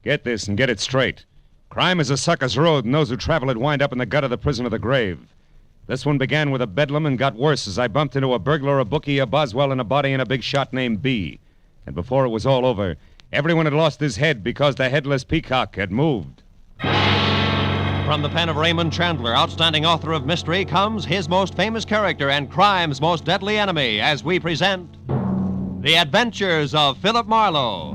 Get this and get it straight. Crime is a sucker's road, and those who travel it wind up in the gut of the prison of the grave. This one began with a bedlam and got worse as I bumped into a burglar, a bookie, a Boswell, and a body, and a big shot named B. And before it was all over, everyone had lost his head because the Headless Peacock had moved. From the pen of Raymond Chandler, outstanding author of mystery, comes his most famous character and crime's most deadly enemy as we present The Adventures of Philip Marlowe.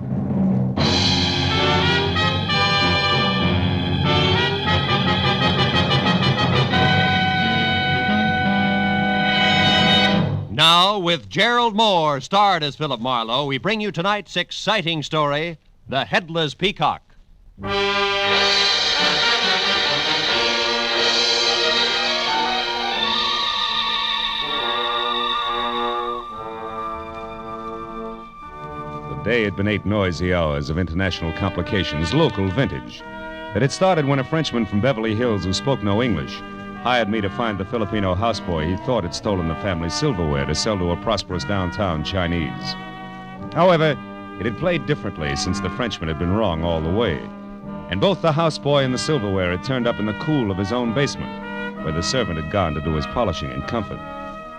Now, with Gerald Moore, starred as Philip Marlowe, we bring you tonight's exciting story, The Headless Peacock. The day had been 8 noisy hours of international complications, local vintage. It had started when a Frenchman from Beverly Hills who spoke no English hired me to find the Filipino houseboy he thought had stolen the family's silverware to sell to a prosperous downtown Chinese. However, it had played differently since the Frenchman had been wrong all the way. And both the houseboy and the silverware had turned up in the cool of his own basement, where the servant had gone to do his polishing in comfort.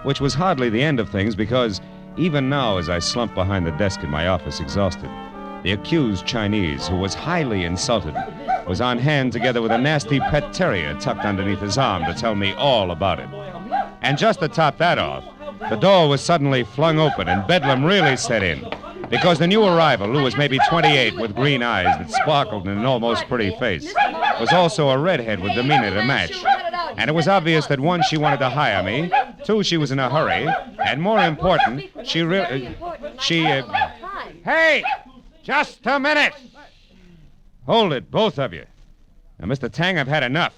Which was hardly the end of things, because even now, as I slumped behind the desk in my office exhausted, the accused Chinese, who was highly insulted, was on hand together with a nasty pet terrier tucked underneath his arm to tell me all about it. And just to top that off, the door was suddenly flung open and bedlam really set in, because the new arrival, who was maybe 28 with green eyes that sparkled in an almost pretty face, was also a redhead with demeanor to match. And it was obvious that 1, she wanted to hire me, 2, she was in a hurry, and more important, she really... Hey! Just a minute! Hold it, both of you. Now, Mr. Tang, I've had enough.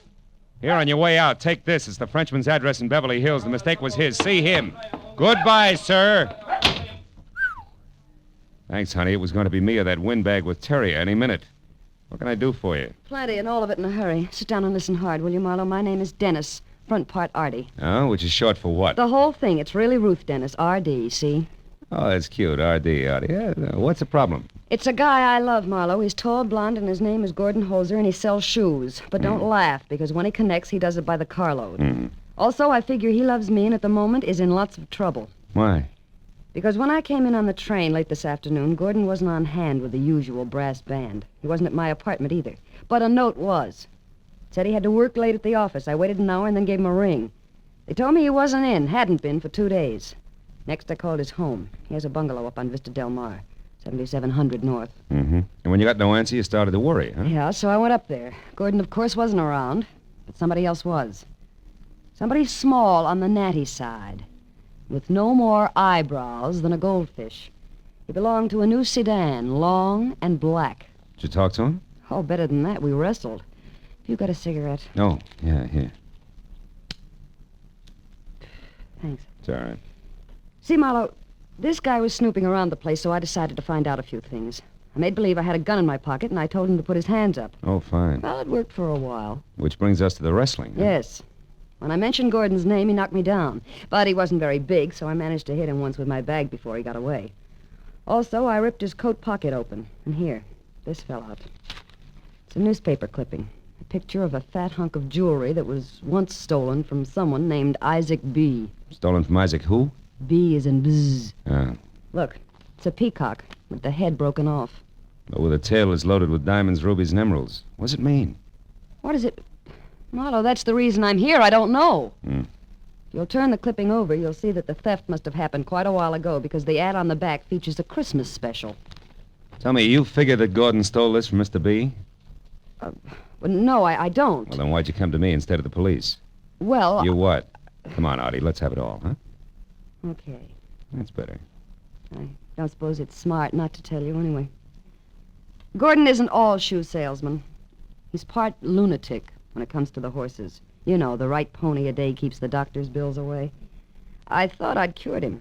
Here, on your way out, take this. It's the Frenchman's address in Beverly Hills. The mistake was his. See him. Goodbye, sir. Thanks, honey. It was going to be me or that windbag with Terrier any minute. What can I do for you? Plenty, and all of it in a hurry. Sit down and listen hard, will you, Marlowe? My name is Dennis, front part Artie. Oh, which is short for what? The whole thing. It's really Ruth Dennis, R.D., see? Oh, that's cute, R.D., Artie. Yeah, what's the problem? It's a guy I love, Marlowe. He's tall, blonde, and his name is Gordon Holzer, and he sells shoes. But don't laugh, because when he connects, he does it by the carload. Also, I figure he loves me and at the moment is in lots of trouble. Why? Because when I came in on the train late this afternoon, Gordon wasn't on hand with the usual brass band. He wasn't at my apartment either. But a note was. Said he had to work late at the office. I waited an hour and then gave him a ring. They told me he wasn't in, hadn't been for 2 days. Next, I called his home. He has a bungalow up on Vista Del Mar, 7700 North. And when you got no answer, you started to worry, huh? Yeah, so I went up there. Gordon, of course, wasn't around, but somebody else was. Somebody small on the natty side, with no more eyebrows than a goldfish. He belonged to a new sedan, long and black. Did you talk to him? Oh, better than that. We wrestled. Have you got a cigarette? Oh, yeah, here. Thanks. It's all right. See, Marlowe, this guy was snooping around the place, so I decided to find out a few things. I made believe I had a gun in my pocket, and I told him to put his hands up. Oh, fine. Well, it worked for a while. Which brings us to the wrestling, huh? Yes. When I mentioned Gordon's name, he knocked me down. But he wasn't very big, so I managed to hit him once with my bag before he got away. Also, I ripped his coat pocket open. And here, this fell out. It's a newspaper clipping. A picture of a fat hunk of jewelry that was once stolen from someone named Isaac B. Stolen from Isaac who? B is in bzz. Oh. Look, it's a peacock with the head broken off. Oh, the tail is loaded with diamonds, rubies, and emeralds. What does it mean? What is it? Marlowe, that's the reason I'm here. I don't know. Hmm. If you'll turn the clipping over, you'll see that the theft must have happened quite a while ago because the ad on the back features a Christmas special. Tell me, you figure that Gordon stole this from Mr. B? Well, no, I don't. Well, then why'd you come to me instead of the police? Well... You what? Come on, Artie, let's have it all, huh? Okay. That's better. I don't suppose it's smart not to tell you anyway. Gordon isn't all shoe salesman. He's part lunatic when it comes to the horses. You know, the right pony a day keeps the doctor's bills away. I thought I'd cured him.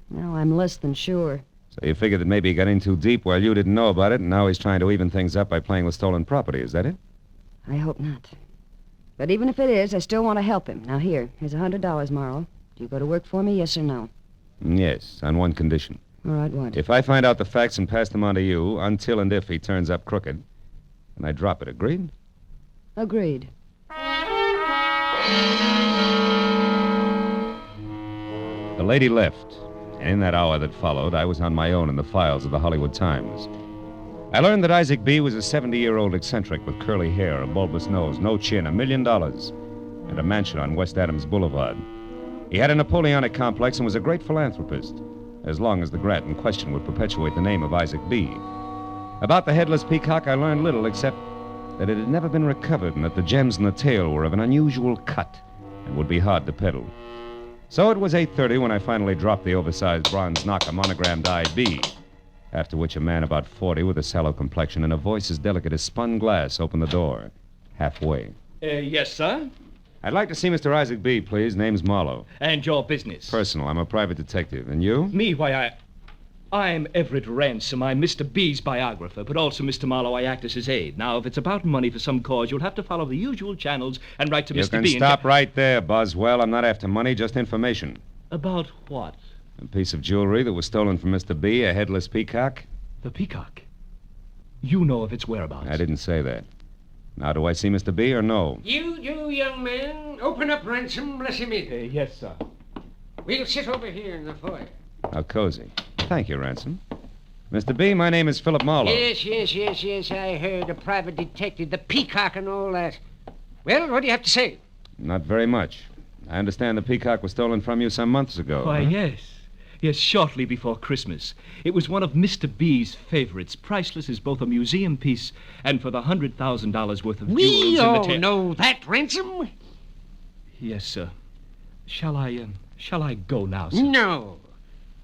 Now I'm less than sure. So you figured that maybe he got in too deep while you didn't know about it, and now he's trying to even things up by playing with stolen property. Is that it? I hope not. But even if it is, I still want to help him. Now, here's $100, Marlowe. Do you go to work for me, yes or no? Yes, on one condition. All right, what? If I find out the facts and pass them on to you, until and if he turns up crooked, and I drop it. Agreed? Agreed. The lady left, and in that hour that followed, I was on my own in the files of the Hollywood Times. I learned that Isaac B. was a 70-year-old eccentric with curly hair, a bulbous nose, no chin, $1 million, and a mansion on West Adams Boulevard. He had a Napoleonic complex and was a great philanthropist, as long as the grant in question would perpetuate the name of Isaac B. About the Headless Peacock, I learned little except that it had never been recovered and that the gems in the tail were of an unusual cut and would be hard to peddle. So it was 8:30 when I finally dropped the oversized bronze knocker monogrammed IB, after which a man about 40 with a sallow complexion and a voice as delicate as spun glass opened the door, halfway. Yes, sir? I'd like to see Mr. Isaac B., please. Name's Marlowe. And your business? Personal. I'm a private detective. And you? Me, why, I'm Everett Ransom. I'm Mr. B's biographer, but also, Mr. Marlowe, I act as his aide. Now, if it's about money for some cause, you'll have to follow the usual channels and write to You Mr. can B. stop right there, Boswell. I'm not after money, just information. About what? A piece of jewelry that was stolen from Mr. B., a headless peacock. The Peacock. You know of its whereabouts. I didn't say that. Now, do I see Mr. B. or no? You young man, open up, Ransom. Bless him in. Yes, sir. We'll sit over here in the foyer. How cozy. Thank you, Ransom. Mr. B., my name is Philip Marlowe. Yes, I heard. A private detective, the Peacock and all that. Well, what do you have to say? Not very much. I understand the peacock was stolen from you some months ago. Why, huh? yes. Yes, shortly before Christmas. It was one of Mr. B's favorites, priceless as both a museum piece and for the $100,000 worth of We jewels all in the know that, Ransom. Yes, sir. Shall I go now, sir? No.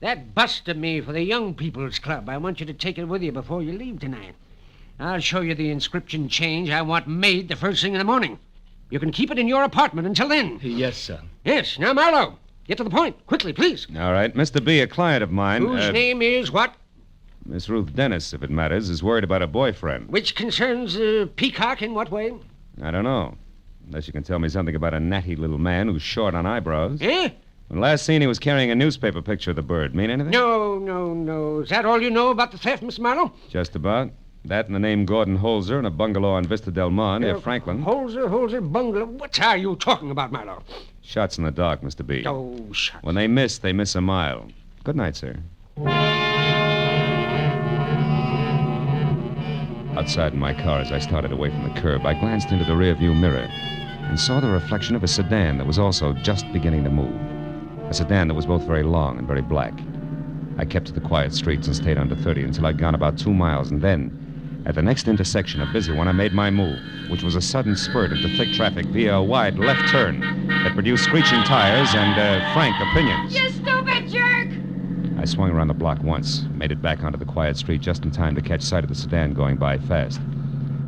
That bust of me for the Young People's Club. I want you to take it with you before you leave tonight. I'll show you the inscription change I want made the first thing in the morning. You can keep it in your apartment until then. Yes, sir. Yes. Now, Marlowe, get to the point. Quickly, please. All right. Mr. B., a client of mine. Whose name is what? Miss Ruth Dennis, if it matters, is worried about a boyfriend. Which concerns Peacock in what way? I don't know. Unless you can tell me something about a natty little man who's short on eyebrows. Eh? When last seen, he was carrying a newspaper picture of the bird. Mean anything? No. Is that all you know about the theft, Miss Marlowe? Just about. That and the name Gordon Holzer and a bungalow on Vista Del Mar near Franklin. Holzer, bungalow. What are you talking about, Marlowe? Shots in the dark, Mr. B. Oh, shut. When they miss a mile. Good night, sir. Outside in my car, as I started away from the curb, I glanced into the rearview mirror and saw the reflection of a sedan that was also just beginning to move. A sedan that was both very long and very black. I kept to the quiet streets and stayed under 30 until I'd gone about 2 miles, and then, at the next intersection, a busy one, I made my move, which was a sudden spurt into thick traffic via a wide left turn that produced screeching tires and frank opinions. You stupid jerk! I swung around the block once, made it back onto the quiet street just in time to catch sight of the sedan going by fast.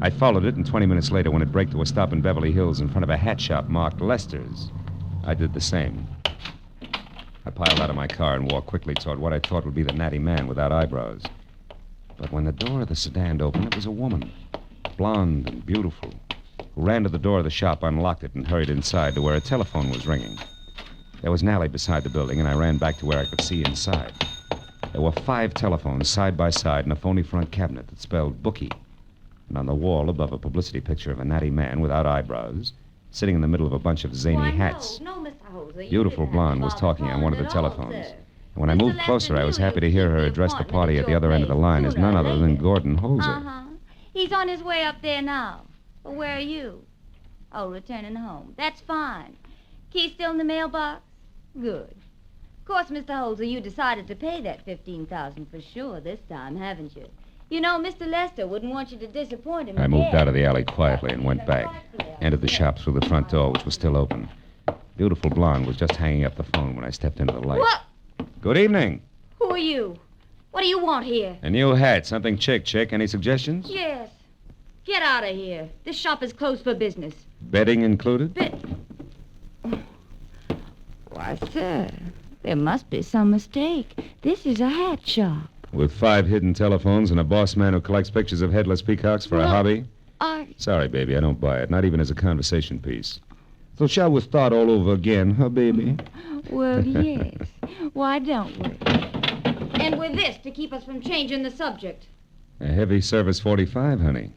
I followed it, and 20 minutes later, when it braked to a stop in Beverly Hills in front of a hat shop marked Lester's, I did the same. I piled out of my car and walked quickly toward what I thought would be the natty man without eyebrows. But when the door of the sedan opened, it was a woman, blonde and beautiful, who ran to the door of the shop, unlocked it, and hurried inside to where a telephone was ringing. There was an alley beside the building, and I ran back to where I could see inside. There were 5 telephones side by side in a phony front cabinet that spelled bookie. And on the wall above, a publicity picture of a natty man without eyebrows, sitting in the middle of a bunch of zany hats. No, Mr. Holzer. Beautiful blonde was talking on one of the telephones. And when I moved closer, I was happy to hear her address the party at the other end of the line as none other than Gordon Holzer. Uh-huh. He's on his way up there now. Well, where are you? Oh, returning home. That's fine. Key still in the mailbox? Good. Of course, Mr. Holzer, you decided to pay that $15,000 for sure this time, haven't you? You know, Mr. Lester wouldn't want you to disappoint him. I moved again. out of the alley quietly and went back. Entered the shop through the front door, which was still open. Beautiful blonde was just hanging up the phone when I stepped into the light. What? Good evening. Who are you? What do you want here? A new hat. Something chick. Any suggestions? Yes. Get out of here. This shop is closed for business. Bedding included? Why, sir, there must be some mistake. This is a hat shop. With 5 hidden telephones and a boss man who collects pictures of headless peacocks for a hobby? Sorry, baby, I don't buy it. Not even as a conversation piece. So shall we start all over again, huh, baby? Well, yes. Why don't we? And with this to keep us from changing the subject. A heavy service 45, honey.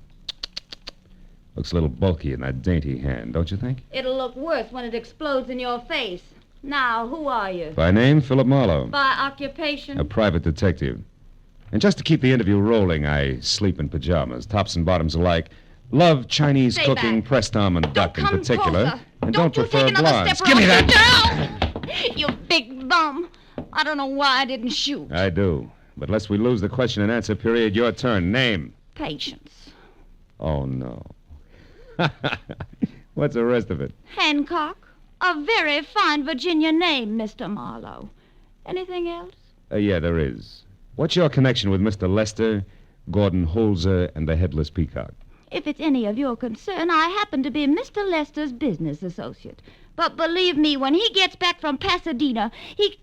Looks a little bulky in that dainty hand, don't you think? It'll look worse when it explodes in your face. Now, who are you? By name, Philip Marlowe. By occupation? A private detective. And just to keep the interview rolling, I sleep in pajamas, tops and bottoms alike. Love Chinese Stay cooking, back. pressed almond duck in Come particular. closer. And don't you prefer take another blondes. step Give me around that! the You big bum. I don't know why I didn't shoot. I do. But lest we lose the question and answer period, your turn. Name. Patience. Oh, no. What's the rest of it? Hancock. A very fine Virginia name, Mr. Marlowe. Anything else? Yeah, there is. What's your connection with Mr. Lester, Gordon Holzer, and the Headless Peacock? If it's any of your concern, I happen to be Mr. Lester's business associate. But believe me, when he gets back from Pasadena, he...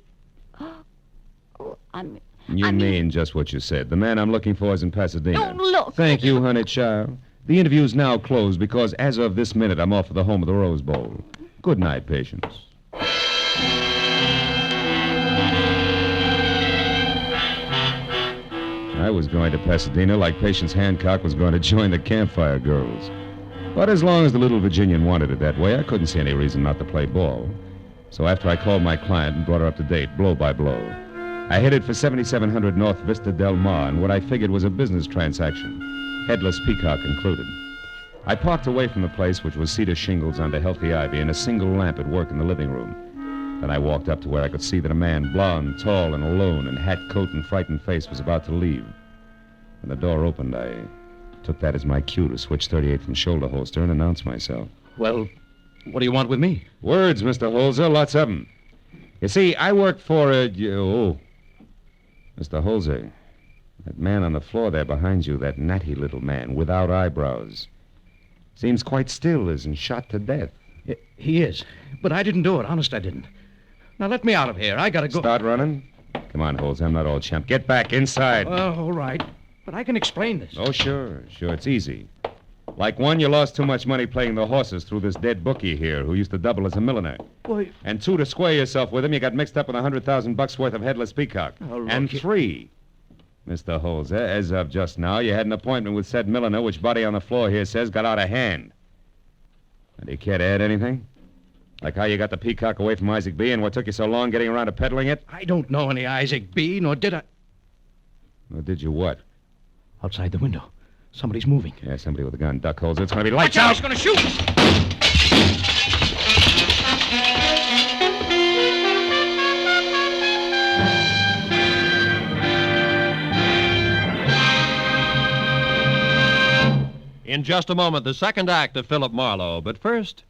You mean just what you said. The man I'm looking for is in Pasadena. Don't look. Thank you, honey child. The interview's now closed because as of this minute, I'm off for the home of the Rose Bowl. Good night, Patience. I was going to Pasadena like Patience Hancock was going to join the Campfire Girls. But as long as the little Virginian wanted it that way, I couldn't see any reason not to play ball. So after I called my client and brought her up to date, blow by blow, I headed for 7700 North Vista Del Mar in what I figured was a business transaction, Headless Peacock included. I parked away from the place, which was cedar shingles under healthy ivy and a single lamp at work in the living room. Then I walked up to where I could see that a man, blond, tall, and alone, in hat, coat, and frightened face, was about to leave. When the door opened, I took that as my cue to switch 38 from shoulder holster and announce myself. Well, what do you want with me? Words, Mr. Holzer, lots of them. You see, I work for Mr. Holzer, that man on the floor there behind you, that natty little man without eyebrows, seems quite still as in shot to death. He is. But I didn't do it. Honest, I didn't. Now, let me out of here. I gotta go. Start running? Come on, Holzer, I'm not all chump. Get back inside. All right. But I can explain this. Oh, sure. It's easy. Like one, you lost too much money playing the horses through this dead bookie here who used to double as a milliner. Boy. And two, to square yourself with him, you got mixed up with $100,000 worth of Headless Peacock. Oh, look, and three, Mr. Holzer, as of just now, you had an appointment with said milliner, which body on the floor here says got out of hand. And do you care to add anything? Like how you got the Peacock away from Isaac B. and what took you so long getting around to peddling it? I don't know any Isaac B., nor did I. Or did you what? Outside the window. Somebody's moving. Yeah, somebody with a gun. Duck Holzer. It's going to be lights Watch out! out. He's going to shoot! In just a moment, the second act of Philip Marlowe. But first,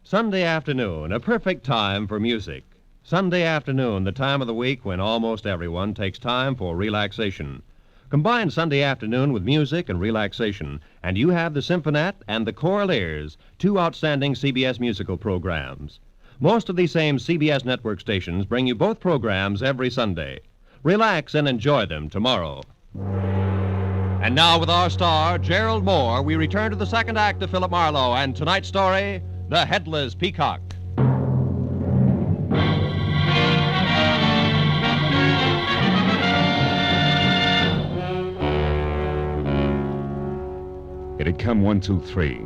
Sunday afternoon, a perfect time for music. Sunday afternoon, the time of the week when almost everyone takes time for relaxation. Combine Sunday afternoon with music and relaxation, and you have the Symphonette and the Choraleers, two outstanding CBS musical programs. Most of these same CBS network stations bring you both programs every Sunday. Relax and enjoy them tomorrow. And now with our star, Gerald Moore, we return to the second act of Philip Marlowe and tonight's story, The Headless Peacock. It had come 1, 2, 3.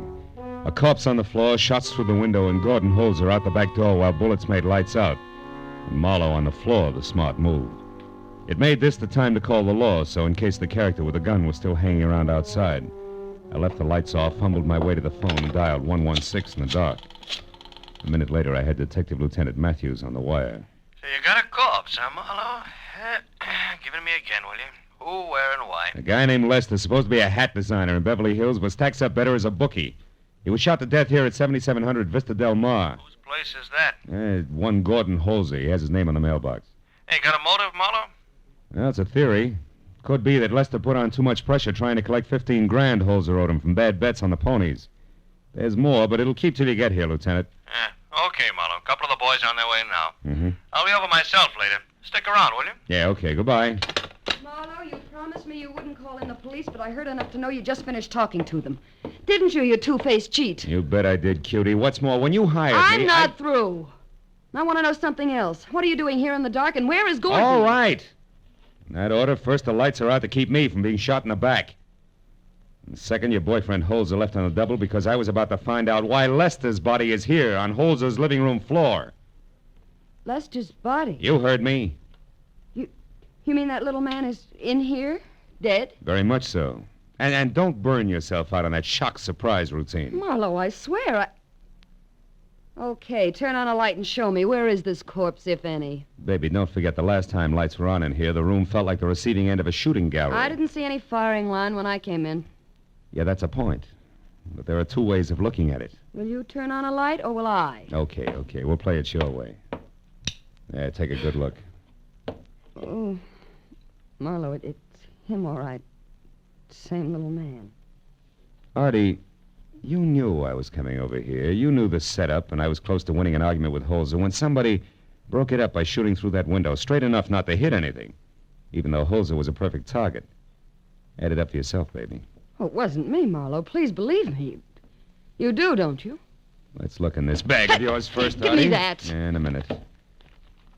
A corpse on the floor, shots through the window, and Gordon Holzer out the back door while bullets made lights out. And Marlowe on the floor, the smart move. It made this the time to call the law, so in case the character with the gun was still hanging around outside, I left the lights off, fumbled my way to the phone, and dialed 116 in the dark. A minute later, I had Detective Lieutenant Matthews on the wire. So you got a corpse, huh, Marlowe? Give it me again, will you? Who, where, and why? A guy named Lester, supposed to be a hat designer in Beverly Hills, but stacks up better as a bookie. He was shot to death here at 7700 Vista Del Mar. Whose place is that? One Gordon Holzer. He has his name on the mailbox. Hey, got a motive, Marlowe? Well, it's a theory. Could be that Lester put on too much pressure trying to collect 15 grand Holzer owed him from bad bets on the ponies. There's more, but it'll keep till you get here, Lieutenant. Okay, Marlowe. A couple of the boys on their way now. Mm-hmm. I'll be over myself later. Stick around, will you? Yeah, okay. Goodbye. Marlowe, you promised me you wouldn't call in the police, but I heard enough to know you just finished talking to them. Didn't you, you two-faced cheat? You bet I did, cutie. What's more, when you hired me... I'm not through. I want to know something else. What are you doing here in the dark, and where is Gordon? All right. In that order, first the lights are out to keep me from being shot in the back. And second, your boyfriend Holzer left on the double because I was about to find out why Lester's body is here on Holzer's living room floor. Lester's body? You heard me. You mean that little man is in here, dead? Very much so. And don't burn yourself out on that shock surprise routine. Marlowe, I swear Okay, turn on a light and show me. Where is this corpse, if any? Baby, don't forget the last time lights were on in here, the room felt like the receiving end of a shooting gallery. I didn't see any firing line when I came in. Yeah, that's a point. But there are two ways of looking at it. Will you turn on a light, or will I? Okay. We'll play it your way. Yeah, take a good look. Oh, Marlowe, it's him, all right. Same little man. Artie, you knew I was coming over here. You knew the setup, and I was close to winning an argument with Holzer when somebody broke it up by shooting through that window, straight enough not to hit anything, even though Holzer was a perfect target. Add it up for yourself, baby. Oh, it wasn't me, Marlowe. Please believe me. You do, don't you? Let's look in this bag of yours first, Give Artie. me that. Yeah, in a minute.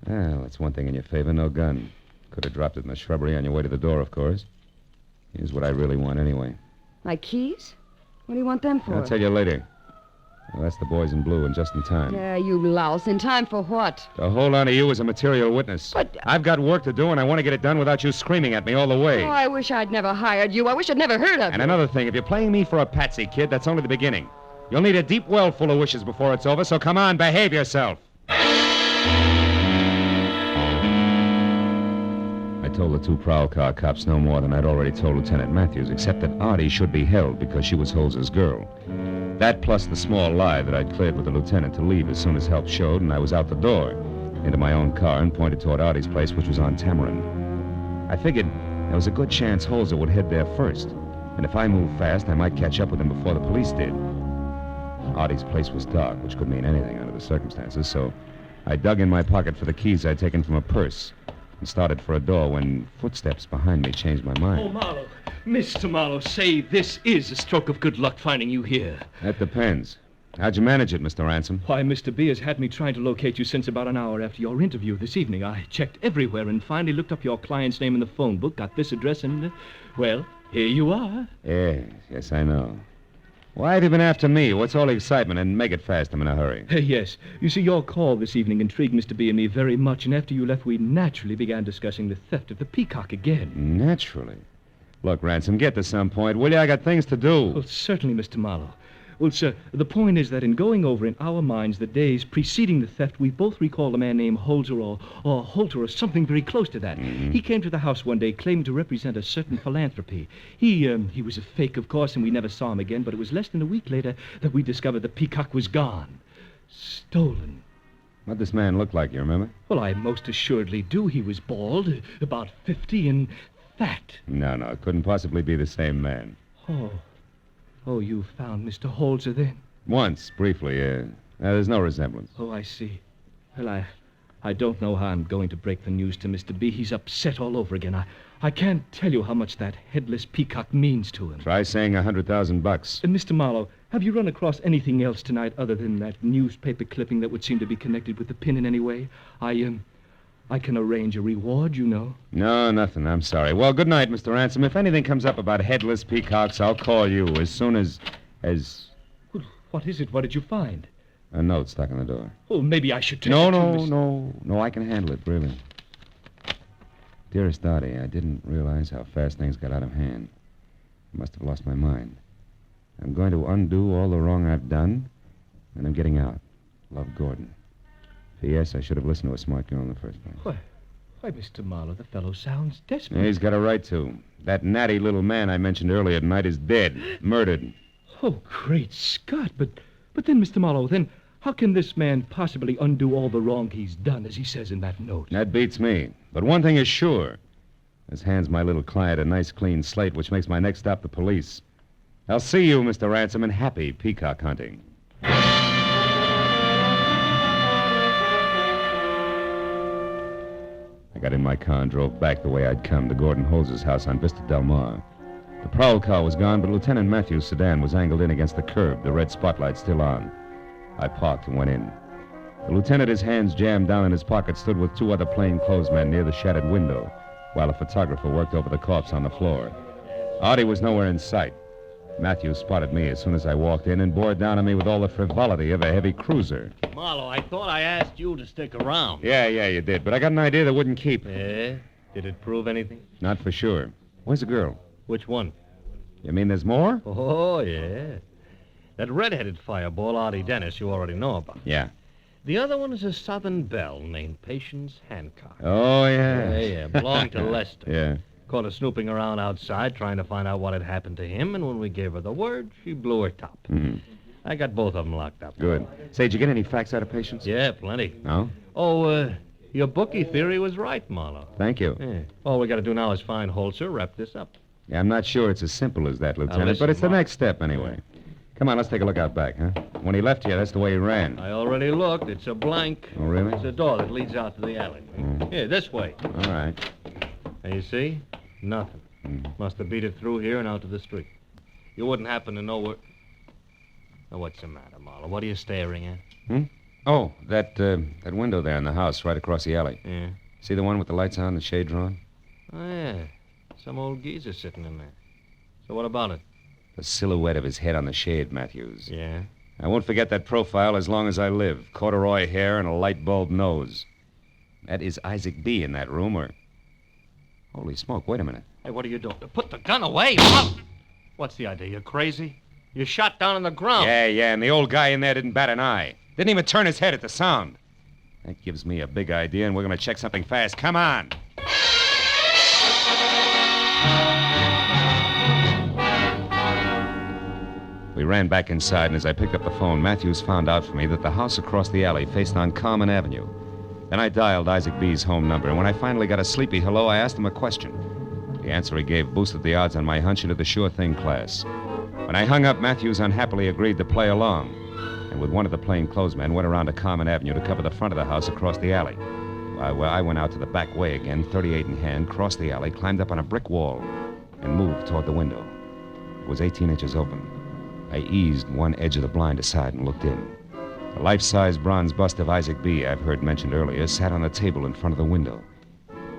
Well, that's one thing in your favor, no gun. Could have dropped it in the shrubbery on your way to the door, of course. Here's what I really want anyway. My keys? What do you want them for? I'll tell you later. Well, that's the boys in blue, and just in time. Yeah, you louse. In time for what? To hold on to you as a material witness. But... I've got work to do, and I want to get it done without you screaming at me all the way. Oh, I wish I'd never hired you. I wish I'd never heard of And you. another thing, if you're playing me for a patsy, kid, that's only the beginning. You'll need a deep well full of wishes before it's over, so come on, behave yourself. I told the two prowl car cops no more than I'd already told Lieutenant Matthews, except that Artie should be held because she was Holzer's girl. That plus the small lie that I'd cleared with the lieutenant to leave as soon as help showed, and I was out the door, into my own car and pointed toward Artie's place, which was on Tamarind. I figured there was a good chance Holzer would head there first, and if I moved fast, I might catch up with him before the police did. Artie's place was dark, which could mean anything under the circumstances, so I dug in my pocket for the keys I'd taken from a purse and started for a door when footsteps behind me changed my mind. Oh, Marlowe. Mr. Marlowe, say this is a stroke of good luck finding you here. That depends. How'd you manage it, Mr. Ransom? Why, Mr. B has had me trying to locate you since about an hour after your interview this evening. I checked everywhere and finally looked up your client's name in the phone book, got this address, and, well, here you are. Yes, I know. Why have you been after me? What's all the excitement? And make it fast. I'm in a hurry. Yes. You see, your call this evening intrigued Mr. B and me very much, and after you left, we naturally began discussing the theft of the Peacock again. Naturally. Look, Ransom, get to some point, will you? I got things to do. Well, certainly, Mr. Marlowe. Well, sir, the point is that in going over in our minds the days preceding the theft, we both recall a man named Holzer or Holter or something very close to that. Mm-hmm. He came to the house one day claiming to represent a certain philanthropy. He was a fake, of course, and we never saw him again, but it was less than a week later that we discovered the Peacock was gone. Stolen. What'd this man look like, you remember? Well, I most assuredly do. He was bald, about 50, and fat. No, it couldn't possibly be the same man. Oh, you found Mr. Holzer then? Once, briefly, there's no resemblance. Oh, I see. Well, I don't know how I'm going to break the news to Mr. B. He's upset all over again. I can't tell you how much that Headless Peacock means to him. Try saying $100,000. And Mr. Marlowe, have you run across anything else tonight other than that newspaper clipping that would seem to be connected with the pin in any way? I can arrange a reward, you know. No, nothing. I'm sorry. Well, good night, Mr. Ransom. If anything comes up about Headless Peacocks, I'll call you as soon as... Well, what is it? What did you find? A note stuck on the door. Well, maybe I should take No, it to Miss... No, I can handle it, really. Dearest Artie, I didn't realize how fast things got out of hand. I must have lost my mind. I'm going to undo all the wrong I've done, and I'm getting out. Love, Gordon. P.S. I should have listened to a smart girl in the first place. Why, Mr. Marlowe, the fellow sounds desperate. He's got a right to. That natty little man I mentioned earlier tonight is dead, murdered. Oh, great Scott. But then, Mr. Marlowe, then how can this man possibly undo all the wrong he's done, as he says in that note? That beats me. But one thing is sure. This hands my little client a nice clean slate, which makes my next stop the police. I'll see you, Mr. Ransom, and happy peacock hunting. I got in my car and drove back the way I'd come to Gordon Holzer's house on Vista Del Mar. The prowl car was gone, but Lieutenant Matthews' sedan was angled in against the curb, the red spotlight still on. I parked and went in. The lieutenant, his hands jammed down in his pocket, stood with two other plainclothesmen near the shattered window, while a photographer worked over the corpse on the floor. Artie was nowhere in sight. Matthews spotted me as soon as I walked in and bore down on me with all the frivolity of a heavy cruiser. Marlowe, I thought I asked you to stick around. Yeah, you did. But I got an idea that wouldn't keep. Yeah? Did it prove anything? Not for sure. Where's the girl? Which one? You mean there's more? Oh, yeah. That red-headed fireball, Artie Dennis, you already know about. Yeah. The other one is a Southern belle named Patience Hancock. Oh, yeah. Yeah. Belonged to Lester. Yeah. Caught her snooping around outside trying to find out what had happened to him, and when we gave her the word, she blew her top. Mm-hmm. I got both of them locked up. Good. Say, did you get any facts out of Patience? Yeah, plenty. No? Oh, your bookie theory was right, Marlowe. Thank you. Yeah. All we got to do now is find Holzer, wrap this up. Yeah, I'm not sure it's as simple as that, Lieutenant, listen, but it's the Mark. next step anyway. Come on, let's take a look out back, huh? When he left here, that's the way he ran. I already looked. It's a blank. Oh, really? It's a door that leads out to the alley. Here, this way. All right. And you see? Nothing. Must have beat it through here and out to the street. You wouldn't happen to know where... Oh, what's the matter, Marlowe? What are you staring at? Oh, that window there in the house right across the alley. Yeah. See the one with the lights on, the shade drawn? Oh, yeah. Some old geezer sitting in there. So what about it? The silhouette of his head on the shade, Matthews. Yeah? I won't forget that profile as long as I live. Corduroy hair and a light bulb nose. That is Isaac B. in that room, or... Holy smoke, wait a minute. Hey, what are you doing? Put the gun away! What's the idea? You crazy? You shot down on the ground. Yeah, and the old guy in there didn't bat an eye. Didn't even turn his head at the sound. That gives me a big idea, and we're going to check something fast. Come on. We ran back inside, and as I picked up the phone, Matthews found out for me that the house across the alley faced on Common Avenue. Then I dialed Isaac B.'s home number, and when I finally got a sleepy hello, I asked him a question. The answer he gave boosted the odds on my hunch into the sure thing class. When I hung up, Matthews unhappily agreed to play along, and with one of the plainclothesmen went around to Common Avenue to cover the front of the house across the alley. I went out to the back way again, 38 in hand, crossed the alley, climbed up on a brick wall, and moved toward the window. It was 18 inches open. I eased one edge of the blind aside and looked in. The life-size bronze bust of Isaac B., I've heard mentioned earlier, sat on the table in front of the window.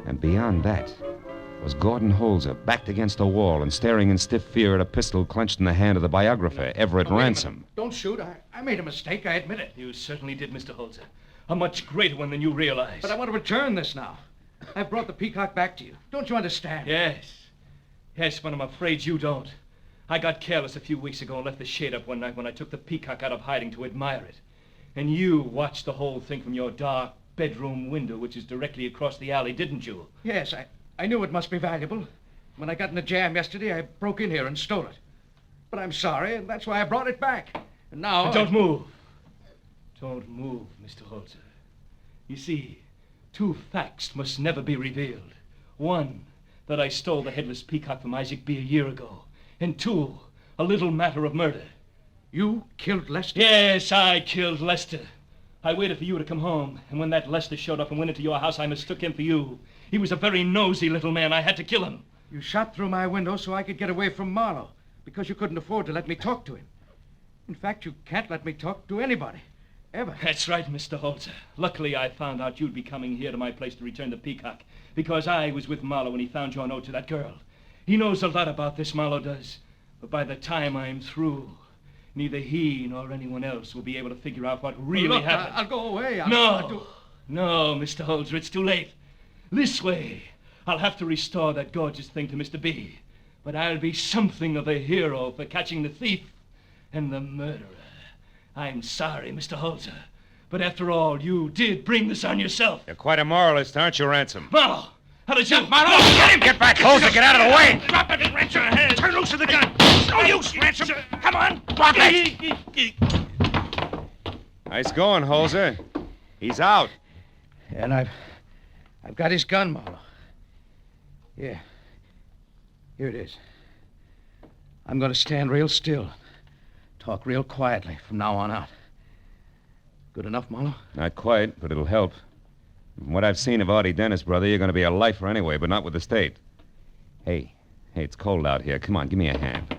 And beyond that was Gordon Holzer, backed against a wall and staring in stiff fear at a pistol clenched in the hand of the biographer, Everett Ransom. Don't shoot. I made a mistake, I admit it. You certainly did, Mr. Holzer. A much greater one than you realize. But I want to return this now. I've brought the Peacock back to you. Don't you understand? Yes, but I'm afraid you don't. I got careless a few weeks ago and left the shade up one night when I took the Peacock out of hiding to admire it. And you watched the whole thing from your dark bedroom window, which is directly across the alley, didn't you? Yes, I knew it must be valuable. When I got in a jam yesterday, I broke in here and stole it. But I'm sorry, and that's why I brought it back. And now... Don't move. Don't move, Mr. Holzer. You see, two facts must never be revealed. One, that I stole the Headless Peacock from Isaac B. a year ago. And two, a little matter of murder. You killed Lester? Yes, I killed Lester. I waited for you to come home, and when that Lester showed up and went into your house, I mistook him for you. He was a very nosy little man. I had to kill him. You shot through my window so I could get away from Marlowe, because you couldn't afford to let me talk to him. In fact, you can't let me talk to anybody. Ever. That's right, Mr. Holzer. Luckily, I found out you'd be coming here to my place to return the Peacock, because I was with Marlowe when he found your note to that girl. He knows a lot about this, Marlowe does. But by the time I'm through, neither he nor anyone else will be able to figure out what really happened. I'll go away. No, Mr. Holzer, it's too late. This way, I'll have to restore that gorgeous thing to Mr. B. But I'll be something of a hero for catching the thief and the murderer. I'm sorry, Mr. Holzer, but after all, you did bring this on yourself. You're quite a moralist, aren't you, Ransom? Marlowe! How did you... Marlowe, get him! Get back closer! Get out of the way! Drop it, Ransom! Turn loose of the gun! No use, Ransom! Come on! Drop it! Nice going, Holzer. He's out. And I've got his gun, Marlowe. Yeah. Here it is. I'm going to stand real still. Talk real quietly from now on out. Good enough, Marlowe? Not quite, but it'll help. From what I've seen of Artie Dennis, brother, you're going to be a lifer anyway, but not with the state. Hey, it's cold out here. Come on, give me a hand.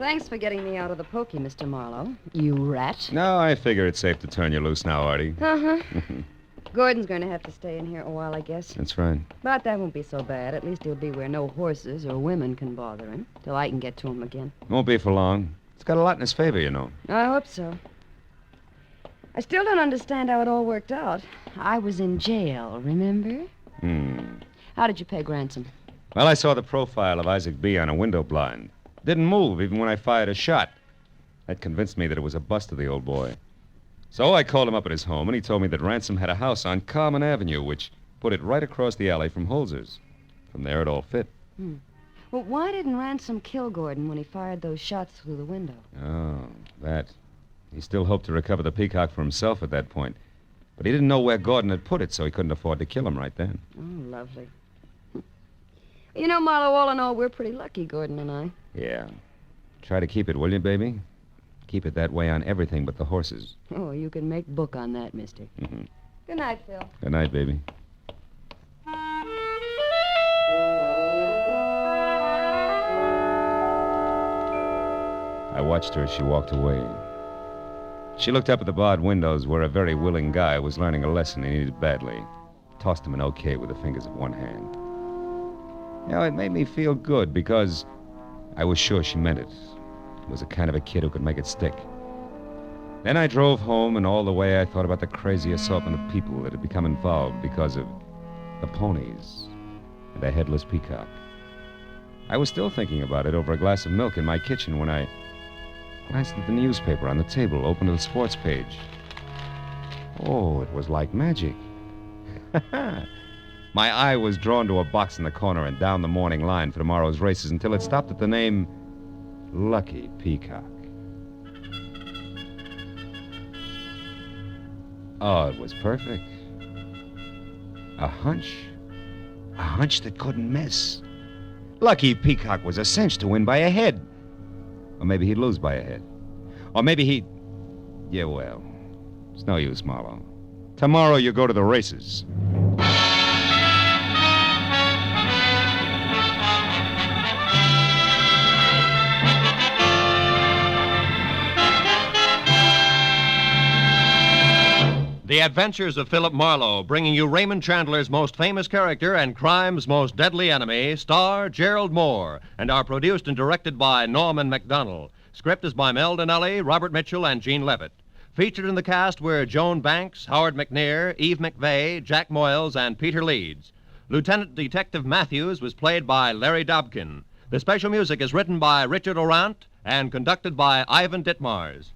Thanks for getting me out of the pokey, Mr. Marlowe. You rat. No, I figure it's safe to turn you loose now, Artie. Uh-huh. Gordon's going to have to stay in here a while, I guess. That's right. But that won't be so bad. At least he'll be where no horses or women can bother him, till I can get to him again. Won't be for long. He's got a lot in his favor, you know. I hope so. I still don't understand how it all worked out. I was in jail, remember? How did you pay ransom? Well, I saw the profile of Isaac B. on a window blind. Didn't move even when I fired a shot. That convinced me that it was a bust of the old boy. So I called him up at his home, and he told me that Ransom had a house on Carmen Avenue, which put it right across the alley from Holzer's. From there, it all fit. Well, why didn't Ransom kill Gordon when he fired those shots through the window? Oh, that. He still hoped to recover the Peacock for himself at that point. But he didn't know where Gordon had put it, so he couldn't afford to kill him right then. Oh, lovely. You know, Marlowe, all in all, we're pretty lucky, Gordon and I. Yeah. Try to keep it, will you, baby? Keep it that way on everything but the horses. Oh, you can make book on that, mister. Mm-hmm. Good night, Phil. Good night, baby. I watched her as she walked away. She looked up at the barred windows where a very willing guy was learning a lesson he needed badly. Tossed him an okay with the fingers of one hand. You know, it made me feel good because I was sure she meant it. Was the kind of a kid who could make it stick. Then I drove home, and all the way I thought about the crazy assortment of people that had become involved because of the ponies and a headless peacock. I was still thinking about it over a glass of milk in my kitchen when I glanced at the newspaper on the table, opened to the sports page. Oh, it was like magic. My eye was drawn to a box in the corner and down the morning line for tomorrow's races until it stopped at the name Lucky Peacock. Oh, it was perfect. A hunch that couldn't miss. Lucky Peacock was a cinch to win by a head. Or maybe he'd lose by a head. Or maybe he'd... Yeah, well, it's no use, Marlowe. Tomorrow you go to the races. The Adventures of Philip Marlowe, bringing you Raymond Chandler's most famous character and crime's most deadly enemy, star Gerald Moore, and are produced and directed by Norman MacDonald. Script is by Mel Donnelly, Robert Mitchell, and Gene Levitt. Featured in the cast were Joan Banks, Howard McNair, Eve McVeigh, Jack Moyles, and Peter Leeds. Lieutenant Detective Matthews was played by Larry Dobkin. The special music is written by Richard Orant and conducted by Ivan Ditmars.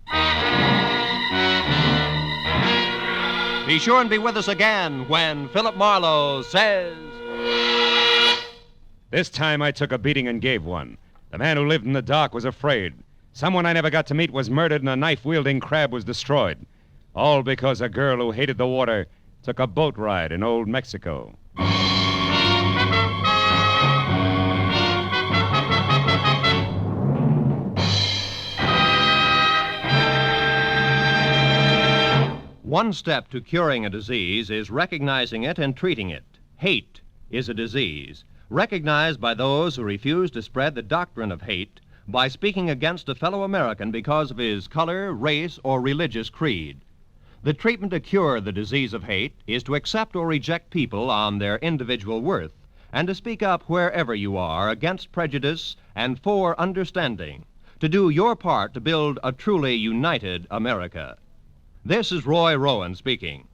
Be sure and be with us again when Philip Marlowe says... This time I took a beating and gave one. The man who lived in the dark was afraid. Someone I never got to meet was murdered and a knife-wielding crab was destroyed. All because a girl who hated the water took a boat ride in old Mexico. One step to curing a disease is recognizing it and treating it. Hate is a disease, recognized by those who refuse to spread the doctrine of hate by speaking against a fellow American because of his color, race, or religious creed. The treatment to cure the disease of hate is to accept or reject people on their individual worth and to speak up wherever you are against prejudice and for understanding, to do your part to build a truly united America. This is Roy Rowan speaking.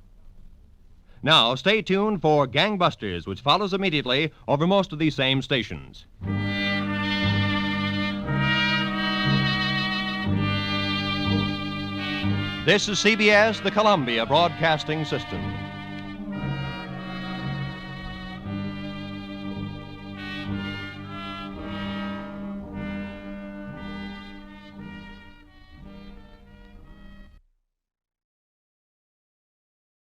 Now, stay tuned for Gangbusters, which follows immediately over most of these same stations. This is CBS, the Columbia Broadcasting System.